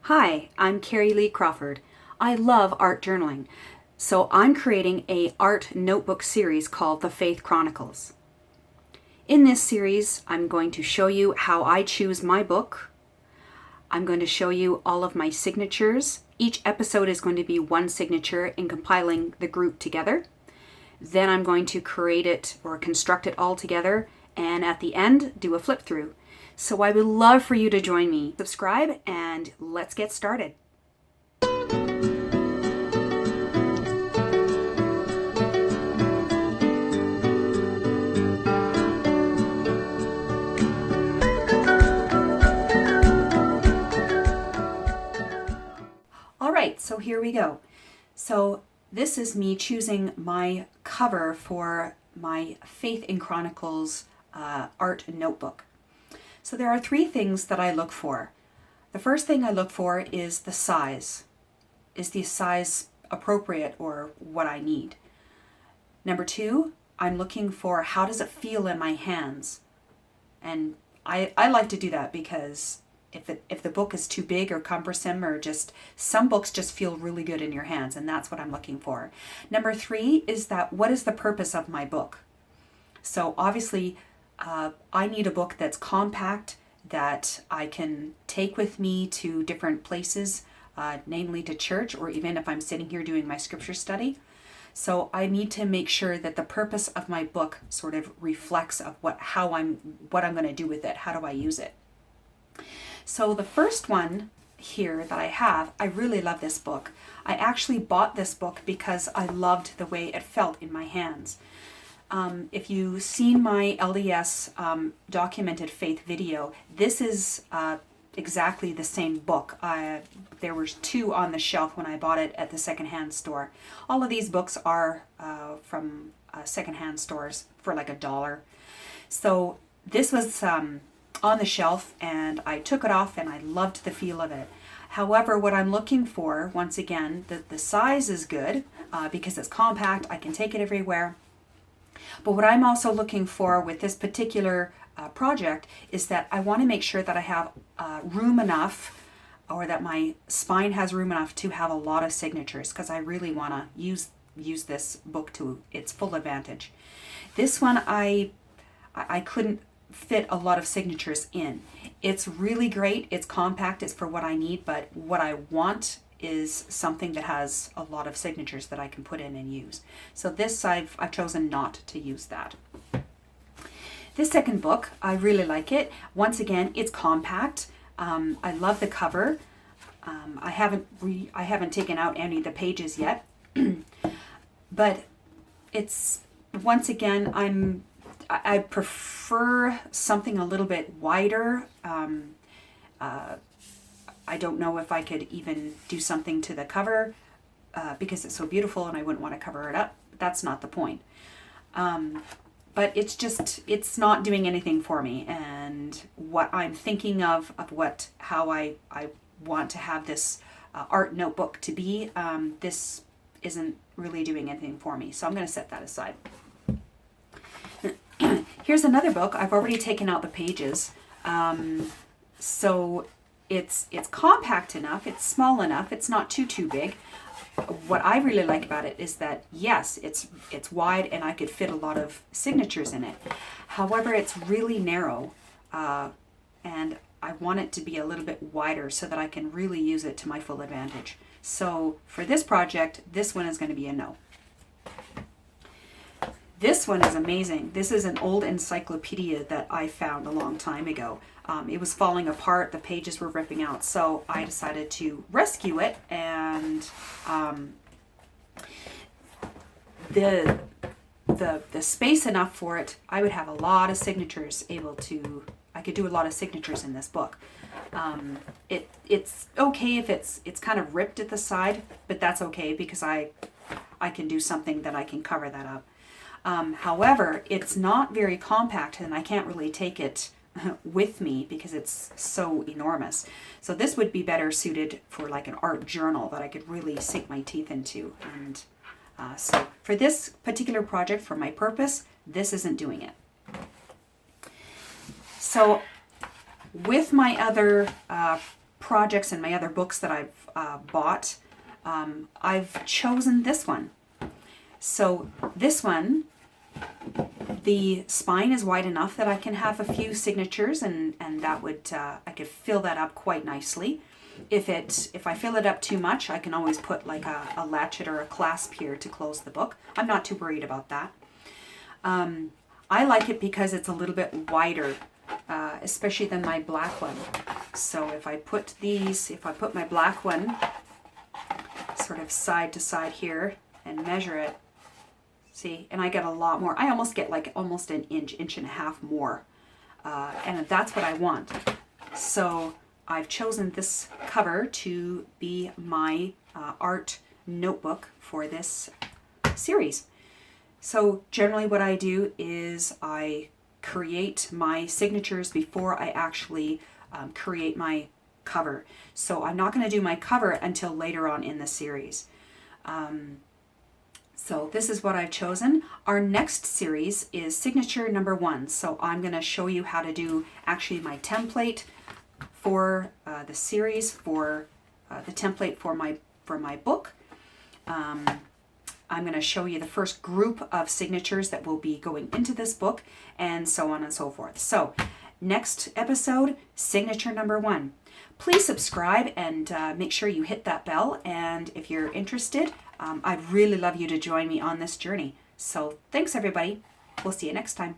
Hi, I'm Carrie Lee Crawford. I love art journaling, so I'm creating a art notebook series called the Faith Chronicles. In this series, I'm going to show you how I choose my book. I'm going to show you all of my signatures. Each episode is going to be one signature in compiling the group together. Then I'm going to create it or construct it all together, and at the end, do a flip through. So I would love for you to join me. Subscribe and let's get started. All right, so here we go. So this is me choosing my cover for my Faith Chronicles art notebook. So there are three things that I look for. The first thing I look for is the size. Is the size appropriate or what I need? Number two, I'm looking for how does it feel in my hands? And I like to do that because if the book is too big or cumbersome or just some books just feel really good in your hands, and that's what I'm looking for. Number three is that what is the purpose of my book? So obviously I need a book that's compact, that I can take with me to different places, namely to church, or even if I'm sitting here doing my scripture study. So I need to make sure that the purpose of my book sort of reflects of what I'm going to do with it. How do I use it? So the first one here that I have, I really love this book. I actually bought this book because I loved the way it felt in my hands. If you've seen my LDS documented faith video, this is exactly the same book. There were two on the shelf when I bought it at the secondhand store. All of these books are from secondhand stores for like $1. So this was on the shelf, and I took it off and I loved the feel of it. However, what I'm looking for, once again, the size is good because it's compact. I can take it everywhere. But what I'm also looking for with this particular project is that I want to make sure that I have room enough, or that my spine has room enough to have a lot of signatures, because I really want to use this book to its full advantage. This one I couldn't fit a lot of signatures in. It's really great. It's compact. It's for what I need, but what I want is something that has a lot of signatures that I can put in and use. So this I've chosen not to use that. This second book, I really like it. Once again, it's compact. I love the cover. I haven't taken out any of the pages yet, but it's, once again, I prefer something a little bit wider. I don't know if I could even do something to the cover because it's so beautiful and I wouldn't want to cover it up. That's not the point. But it's not doing anything for me. And what I'm thinking of how I want to have this art notebook to be, this isn't really doing anything for me. So I'm going to set that aside. Here's another book. I've already taken out the pages. So it's compact enough, it's small enough, it's not too big. What I really like about it is that, yes, it's wide and I could fit a lot of signatures in it. However, it's really narrow, and I want it to be a little bit wider so that I can really use it to my full advantage. So for this project, this one is going to be a no. This one is amazing. This is an old encyclopedia that I found a long time ago. It was falling apart, the pages were ripping out, so I decided to rescue it, and the space enough for it, I would have a lot of signatures I could do a lot of signatures in this book. It's okay if it's kind of ripped at the side, but that's okay because I can do something that I can cover that up. However, it's not very compact and I can't really take it with me because it's so enormous. So this would be better suited for like an art journal that I could really sink my teeth into. And so for this particular project, for my purpose, this isn't doing it. So with my other projects and my other books that I've bought, I've chosen this one. So this one, the spine is wide enough that I can have a few signatures, and that would, I could fill that up quite nicely. If I fill it up too much, I can always put like a latchet or a clasp here to close the book. I'm not too worried about that. I like it because it's a little bit wider, especially than my black one. So if I put my black one sort of side to side here and measure it, see, and I get a lot more. I almost get like almost an inch and a half more. And that's what I want. So I've chosen this cover to be my art notebook for this series. So generally what I do is I create my signatures before I actually create my cover. So I'm not going to do my cover until later on in the series. So this is what I've chosen. Our next series is signature number 1. So I'm going to show you how to do actually my template for the series, for the template for my book. I'm going to show you the first group of signatures that will be going into this book, and so on and so forth. So next episode, signature number 1. Please subscribe and make sure you hit that bell. And if you're interested, I'd really love you to join me on this journey. So thanks everybody. We'll see you next time.